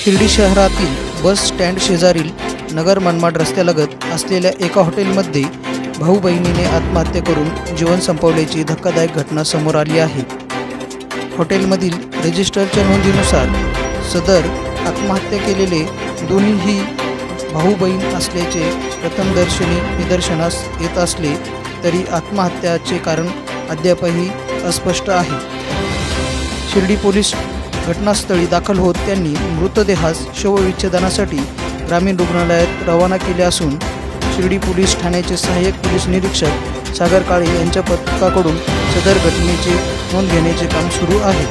शिर्डी शहरातील bus stand शेजारील नगर मनमाड रस्त्यालगत असलेल्या एका हॉटेलमध्ये भाऊ बहिणीने आत्महत्या करून जीवन संपवल्याची धक्कादायक घटना समोर आली आहे। हॉटेलमधील रजिस्टरच्या नोंदीनुसार सदर आत्महत्या केलेले दोन्हीही भाऊ बहीण असल्याचे प्रथमदर्शनी निदर्शनास येत असले तरी आत्महत्याचे कारण अद्यापही अस्पष्ट आहे। शिर्डी पोलीस घटनास्थळी दाखल होत त्यांनी मृतदेहास शवविच्छेदनासाठी ग्रामीण रुग्णालयात रवाना केले असून शिर्डी पोलीस ठाण्याचे सहाय्यक पोलीस निरीक्षक सागर काळे यांच्या पथकाकडून सदर घटनेची नोंद घेण्याचे काम सुरू आहे।